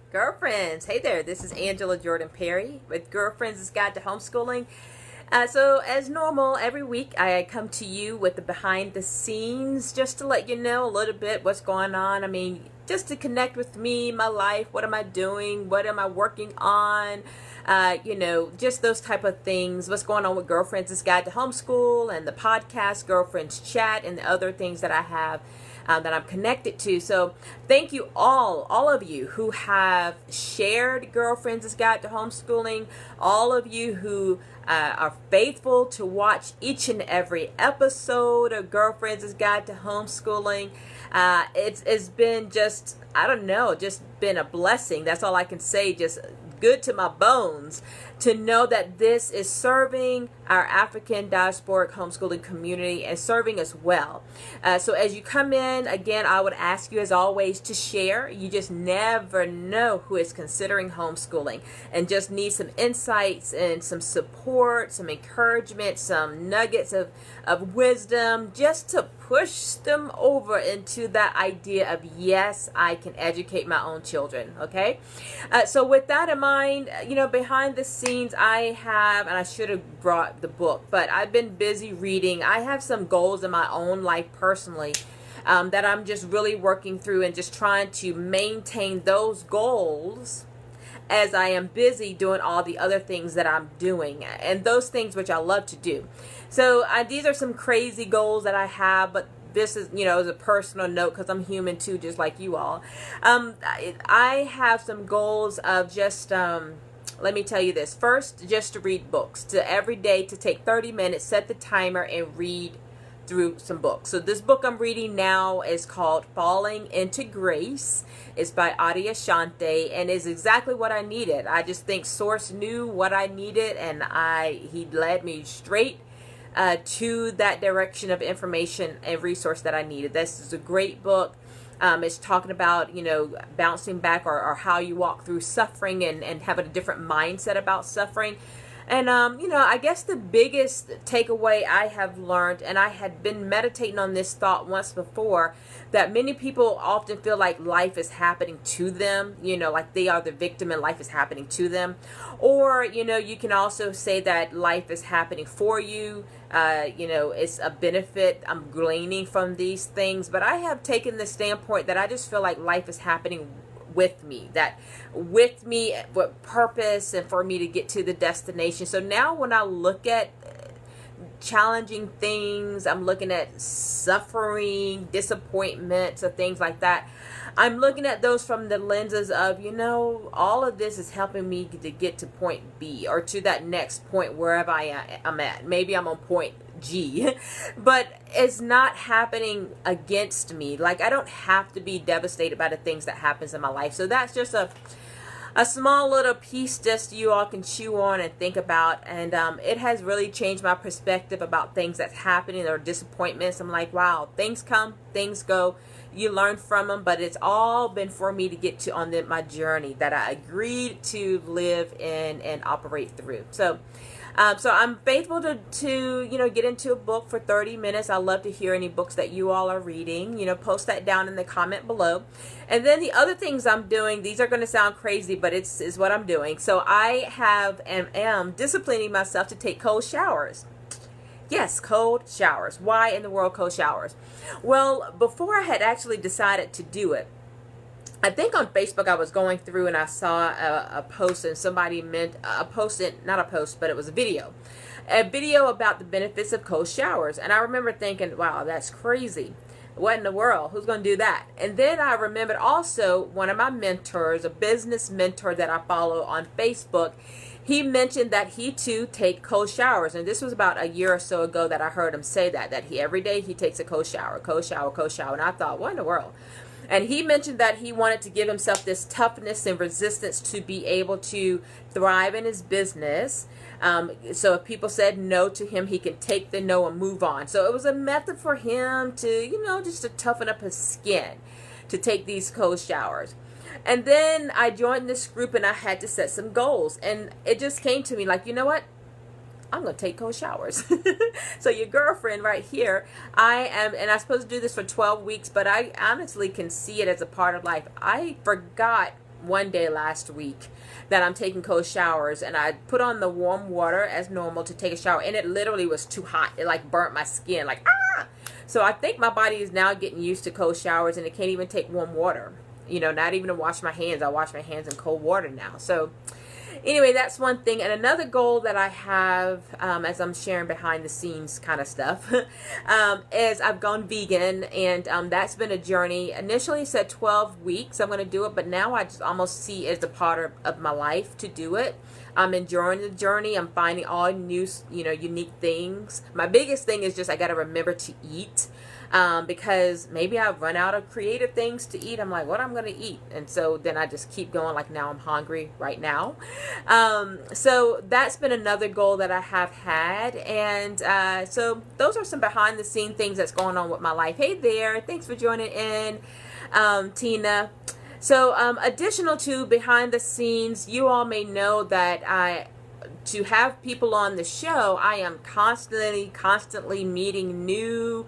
Girlfriends, hey there, this is Angela Jordan Perry with Girlfriends' Guide to Homeschooling. So as normal, every week I come to you with the behind the scenes just to let you know a little bit what's going on. I mean, just to connect with me, my life, what am I doing, what am I working on, just those type of things, what's going on with Girlfriends' Guide to Homeschool and the podcast, Girlfriends Chat, and the other things that I have that I'm connected to. So thank you all of you who have shared Girlfriends' Guide to Homeschooling, all of you who are faithful to watch each and every episode of Girlfriends' Guide to Homeschooling. It's been just, I don't know, just been a blessing. That's all I can say. Just good to my bones to know that this is serving our African diasporic homeschooling community and serving us well. So as you come in, again, I would ask you as always to share. You just never know who is considering homeschooling and just need some insights and some support, some encouragement, some nuggets of wisdom, just to push them over into that idea of, yes, I can educate my own children. Okay. So with that in mind, behind the scenes, I have, and I should have brought the book, but I've been busy reading. I have some goals in my own life personally that I'm just really working through and just trying to maintain those goals as I am busy doing all the other things that I'm doing, and those things which I love to do. So these are some crazy goals that I have, but this is, as a personal note, because I'm human too, just like you all. I have some goals of just, let me tell you this. First, just to read books, to every day to take 30 minutes, set the timer, and read through some books. So this book I'm reading now is called Falling into Grace. It's by Adi Ashante, and is exactly what I needed. I just think Source knew what I needed, and he led me straight to that direction of information and resource that I needed. This is a great book. It's talking about, bouncing back or how you walk through suffering and having a different mindset about suffering. And, I guess the biggest takeaway I have learned, and I had been meditating on this thought once before, that many people often feel like life is happening to them, like they are the victim and life is happening to them. Or, you can also say that life is happening for you. It's a benefit I'm gleaning from these things. But I have taken the standpoint that I just feel like life is happening with me with purpose and for me to get to the destination. So now when I look at challenging things, I'm looking at suffering, disappointments, or things like that, I'm looking at those from the lenses of, all of this is helping me to get to point B or to that next point wherever I'm at. Maybe I'm on point G, but it's not happening against me. Like, I don't have to be devastated by the things that happens in my life. So that's just a small little piece just you all can chew on and think about. And it has really changed my perspective about things that's happening or disappointments. I'm like, wow, things come, things go. You learn from them, but it's all been for me to get to on my journey that I agreed to live in and operate through. So I'm faithful to get into a book for 30 minutes. I love to hear any books that you all are reading. Post that down in the comment below. And then the other things I'm doing, these are going to sound crazy, but it's what I'm doing. So I am disciplining myself to take cold showers. Yes, cold showers. Why in the world cold showers? Well, before I had actually decided to do it, I think on Facebook I was going through and I saw a post, and somebody meant not a post, but it was a video about the benefits of cold showers. And I remember thinking, wow, that's crazy. What in the world? Who's going to do that? And then I remembered also one of my mentors, a business mentor that I follow on Facebook. He mentioned that he too take cold showers, and this was about a year or so ago that I heard him say that he every day he takes a cold shower, and I thought, what in the world? And he mentioned that he wanted to give himself this toughness and resistance to be able to thrive in his business. So if people said no to him, he can take the no and move on. So it was a method for him to, just to toughen up his skin, to take these cold showers. And then I joined this group and I had to set some goals. And it just came to me like, you know what? I'm going to take cold showers. So your girlfriend right here, and I'm supposed to do this for 12 weeks, but I honestly can see it as a part of life. I forgot one day last week that I'm taking cold showers, and I put on the warm water as normal to take a shower, and it literally was too hot. It like burnt my skin, like ah. So I think my body is now getting used to cold showers, and it can't even take warm water. You know, not even to wash my hands. I wash my hands in cold water now. So anyway, that's one thing. And another goal that I have, as I'm sharing behind the scenes kind of stuff, is I've gone vegan, and that's been a journey. Initially it said 12 weeks I'm going to do it, but now I just almost see it as a part of my life to do it. I'm enjoying the journey. I'm finding all new, unique things. My biggest thing is just I got to remember to eat. Because maybe I've run out of creative things to eat. I'm like, what I'm going to eat? And so then I just keep going, like now I'm hungry right now. So that's been another goal that I have had. And so those are some behind the scene things that's going on with my life. Hey there. Thanks for joining in, Tina. So additional to behind the scenes, you all may know that to have people on the show, I am constantly meeting new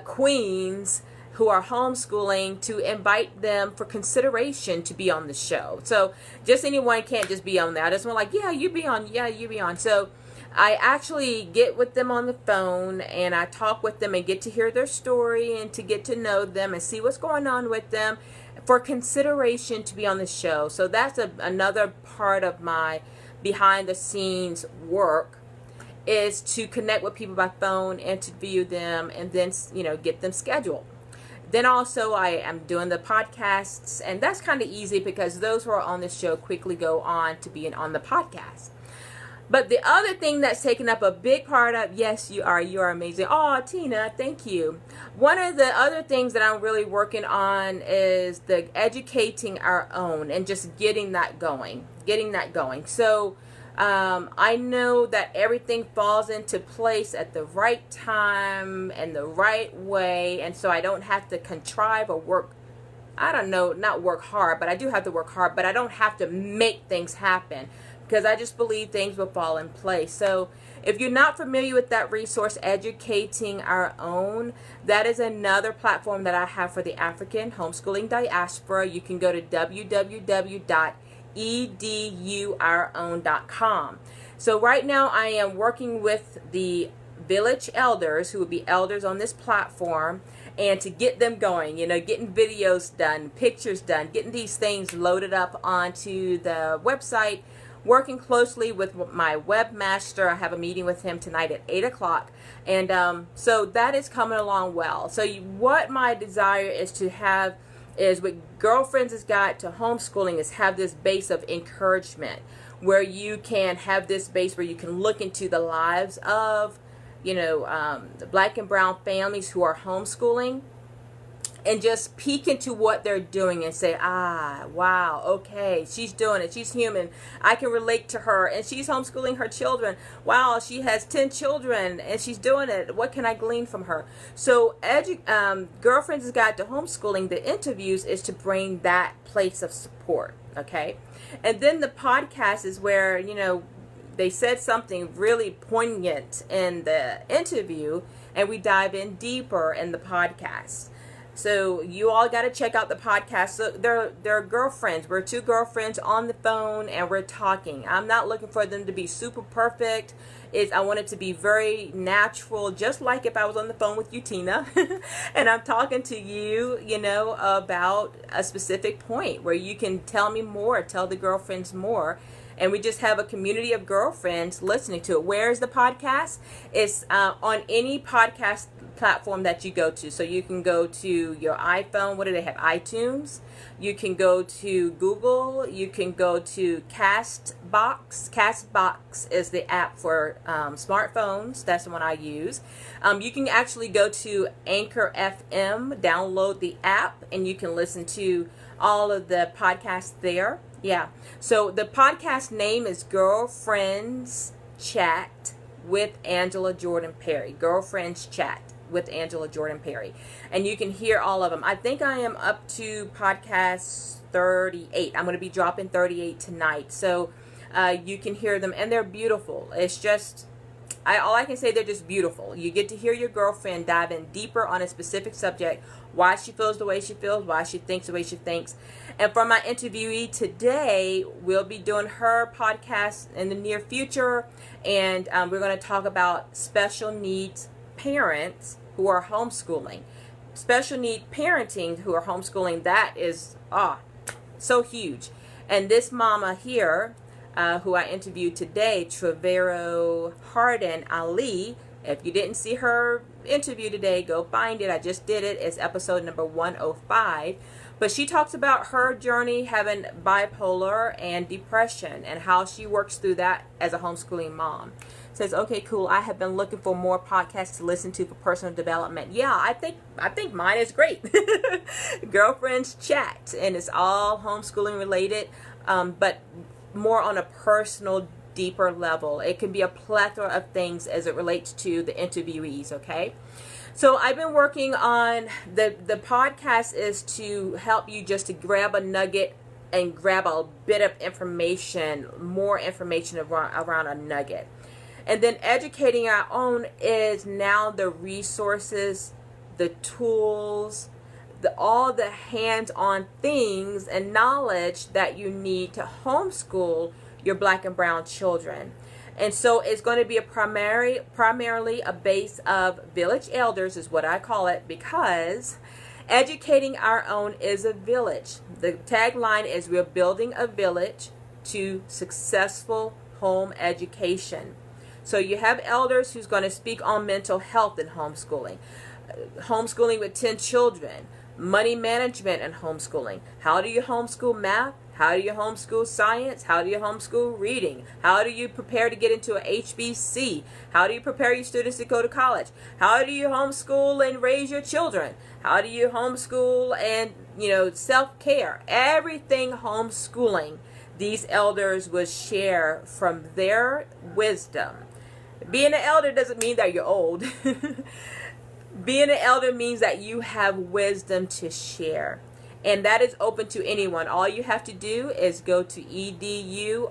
queens who are homeschooling to invite them for consideration to be on the show. So just anyone can't just be on there. I just want like, yeah, you be on. So I actually get with them on the phone, and I talk with them and get to hear their story and to get to know them and see what's going on with them for consideration to be on the show. So that's another part of my behind the scenes work, is to connect with people by phone, interview them, and then, get them scheduled. Then also I am doing the podcasts, and that's kind of easy because those who are on the show quickly go on to be on the podcast. But the other thing that's taken up a big part of, yes, you are amazing. Oh, Tina, thank you. One of the other things that I'm really working on is the educating our own and just getting that going. So I know that everything falls into place at the right time and the right way, and so I don't have to contrive or work, not work hard, but I do have to work hard, but I don't have to make things happen because I just believe things will fall in place. So if you're not familiar with that resource, Educating Our Own, that is another platform that I have for the African homeschooling diaspora. You can go to www.eduourown.com. So right now I am working with the village elders who will be elders on this platform, and to get them going, getting videos done, pictures done, getting these things loaded up onto the website, working closely with my webmaster. I have a meeting with him tonight at 8 o'clock. And so that is coming along well. So what my desire is to have is what Girlfriends has got to homeschooling is have this base of encouragement where you can have this base where you can look into the lives of, the black and brown families who are homeschooling and just peek into what they're doing and say, wow, okay, she's doing it. She's human. I can relate to her. And she's homeschooling her children. Wow, she has 10 children and she's doing it. What can I glean from her? So Girlfriends has got to homeschooling, the interviews is to bring that place of support, okay? And then the podcast is where, they said something really poignant in the interview, and we dive in deeper in the podcast. So you all got to check out the podcast. So they're girlfriends. We're two girlfriends on the phone, and we're talking. I'm not looking for them to be super perfect. I want it to be very natural, just like if I was on the phone with you, Tina, and I'm talking to you, about a specific point where you can tell me more, tell the girlfriends more. And we just have a community of girlfriends listening to it. Where's the podcast? It's on any podcast platform that you go to. So you can go to your iPhone. What do they have? iTunes. You can go to Google. You can go to Castbox. Castbox is the app for smartphones. That's the one I use. You can actually go to Anchor FM, download the app, and you can listen to all of the podcasts there. Yeah. So the podcast name is Girlfriends Chat with Angela Jordan Perry. Girlfriends Chat with Angela Jordan Perry. And you can hear all of them. I think I am up to podcast 38. I'm going to be dropping 38 tonight. So you can hear them, and they're beautiful. It's just, all I can say, they're just beautiful. You get to hear your girlfriend dive in deeper on a specific subject, why she feels the way she feels, why she thinks the way she thinks. And for my interviewee today, we'll be doing her podcast in the near future, and we're going to talk about special needs parents who are homeschooling. Special need parenting who are homeschooling, that is so huge. And this mama here, who I interviewed today, Trevero Harden Ali. If you didn't see her interview today, go find it. I just did it. It's episode number 105. But she talks about her journey having bipolar and depression and how she works through that as a homeschooling mom. Says, okay, cool. I have been looking for more podcasts to listen to for personal development. Yeah, I think mine is great. Girlfriends Chat, and it's all homeschooling related, but more on a personal, deeper level. It can be a plethora of things as it relates to the interviewees, okay? So I've been working on, the podcast is to help you just to grab a nugget and grab a bit of information, more information around a nugget. And then educating our own is now the resources, the tools, all the hands-on things and knowledge that you need to homeschool your black and brown children. And so it's going to be primarily a base of village elders is what I call it, because educating our own is a village. The tagline is, we're building a village to successful home education. So you have elders who's going to speak on mental health in homeschooling, homeschooling with 10 children, money management and homeschooling. How do you homeschool math? How do you homeschool science? How do you homeschool reading? How do you prepare to get into a HBC? How do you prepare your students to go to college? How do you homeschool and raise your children? How do you homeschool and, self-care? Everything homeschooling, these elders will share from their wisdom. Being an elder doesn't mean that you're old. Being an elder means that you have wisdom to share. And that is open to anyone. All you have to do is go to edourown.com,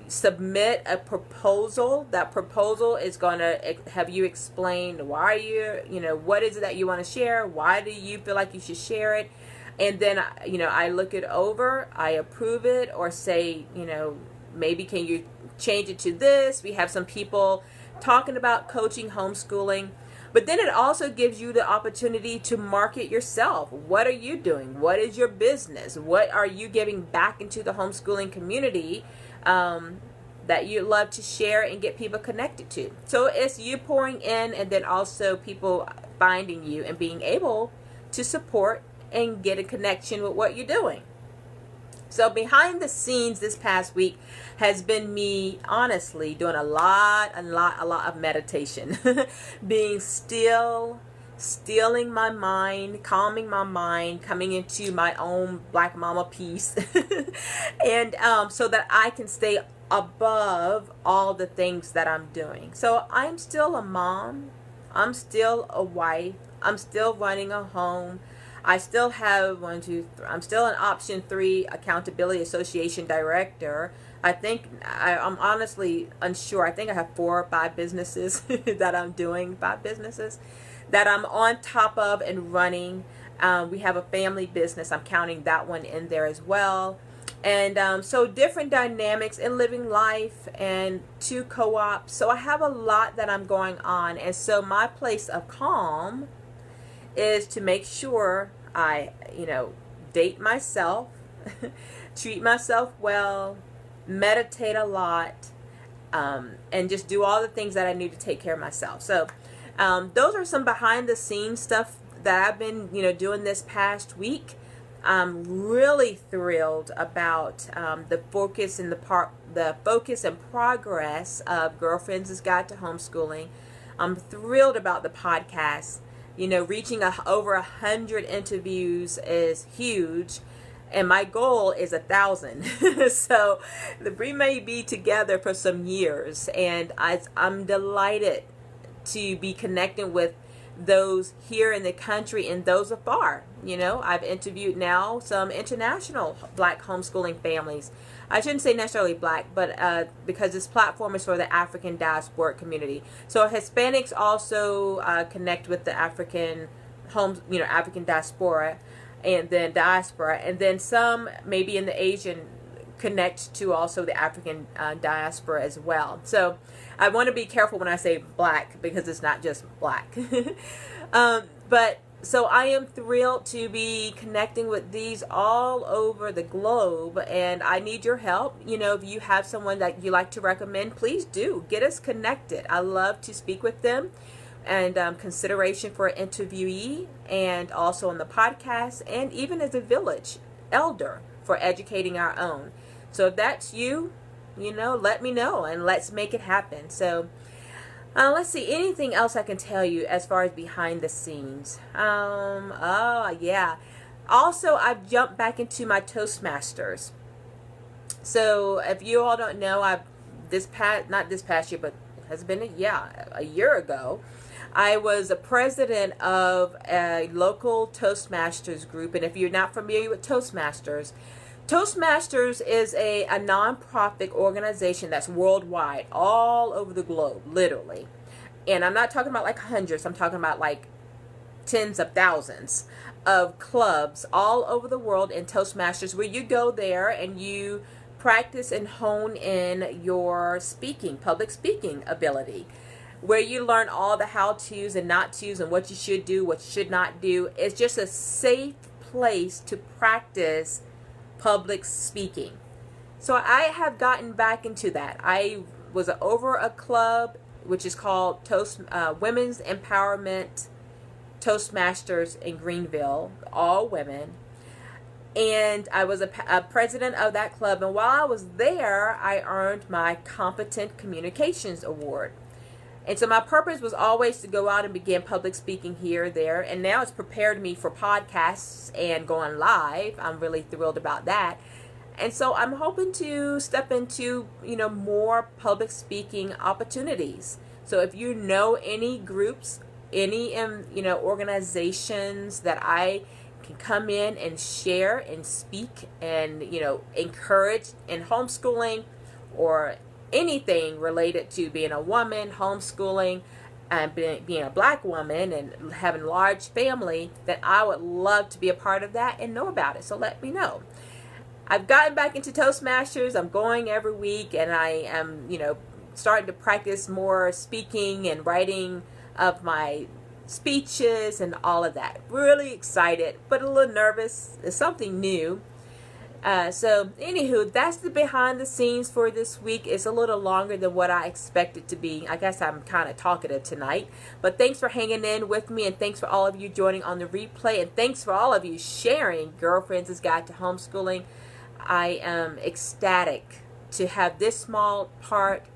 submit a proposal. That proposal is going to have you explain why what is it that you want to share? Why do you feel like you should share it? And then, I look it over, I approve it, or say, maybe can you change it to this? We have some people talking about coaching homeschooling. But then it also gives you the opportunity to market yourself. What are you doing? What is your business? What are you giving back into the homeschooling community that you'd love to share and get people connected to? So it's you pouring in, and then also people finding you and being able to support and get a connection with what you're doing. So behind the scenes this past week has been me honestly doing a lot of meditation. Being still, stealing my mind, calming my mind, coming into my own black mama peace. And so that I can stay above all the things that I'm doing. So I'm still a mom. I'm still a wife. I'm still running a home. I still have I'm still an Option 3 Accountability Association director. I'm honestly unsure. I think I have 4 or 5 businesses that I'm doing, 5 businesses that I'm on top of and running. We have a family business. I'm counting that one in there as well. And so different dynamics in living life and 2 co-ops. So I have a lot that I'm going on. And so my place of calm is to make sure I, date myself, treat myself well, meditate a lot, and just do all the things that I need to take care of myself. So those are some behind the scenes stuff that I've been, doing this past week. I'm really thrilled about the focus and the focus and progress of Girlfriends' Guide to Homeschooling. I'm thrilled about the podcast. Reaching over 100 interviews is huge, and my goal is 1,000. So we may be together for some years, and I'm delighted to be connecting with those here in the country and those afar. You know, I've interviewed now some international black homeschooling families. I shouldn't say necessarily black, but because this platform is for the African diasporic community. So Hispanics also connect with the African African diaspora, and then some maybe in the Asian connect to also the African diaspora as well. So I want to be careful when I say black, because it's not just black. But so I am thrilled to be connecting with these all over the globe, and I need your help. You know, if you have someone that you like to recommend, please do get us connected. I love to speak with them, and consideration for an interviewee, and also on the podcast, and even as a village elder for educating our own. So if that's you, let me know, and let's make it happen. So let's see, anything else I can tell you as far as behind the scenes? Oh yeah. Also, I've jumped back into my Toastmasters. So if you all don't know, not this past year, but it has been a year ago, I was a president of a local Toastmasters group. And if you're not familiar with Toastmasters is a nonprofit organization that's worldwide, all over the globe, literally. And I'm not talking about like hundreds, I'm talking about like tens of thousands of clubs all over the world in Toastmasters, where you go there and you practice and hone in your public speaking ability, where you learn all the how-tos and not-tos and what you should do, what you should not do. It's just a safe place to practice public speaking. So I have gotten back into that. I was over a club which is called Women's Empowerment Toastmasters in Greenville, all women. And I was a president of that club. And while I was there, I earned my Competent Communications Award. And so my purpose was always to go out and begin public speaking here, there, and now it's prepared me for podcasts and going live. I'm really thrilled about that. And so I'm hoping to step into, more public speaking opportunities. So if you know any groups, any, organizations that I can come in and share and speak and, encourage in homeschooling, or anything related to being a woman, homeschooling, and being a black woman and having a large family, then I would love to be a part of that and know about it. So let me know. I've gotten back into Toastmasters. I'm going every week, and I am, starting to practice more speaking and writing of my speeches and all of that. Really excited, but a little nervous. It's something new. So anywho, that's the behind the scenes for this week. It's a little longer than what I expected to be. I guess I'm kind of talkative tonight, but thanks for hanging in with me, and thanks for all of you joining on the replay, and thanks for all of you sharing Girlfriends' Guide to Homeschooling. I am ecstatic to have this small part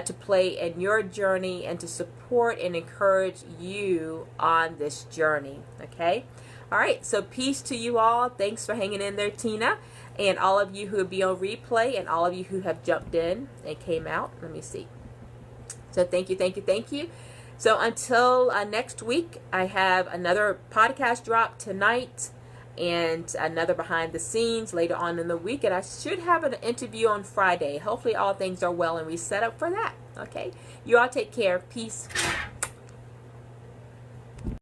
to play in your journey, and to support and encourage you on this journey. Okay? All right, so peace to you all. Thanks for hanging in there, Tina, and all of you who will be on replay, and all of you who have jumped in and came out. Let me see. So thank you. So until next week, I have another podcast drop tonight, and another behind the scenes later on in the week, and I should have an interview on Friday. Hopefully all things are well and we set up for that. Okay? You all take care. Peace.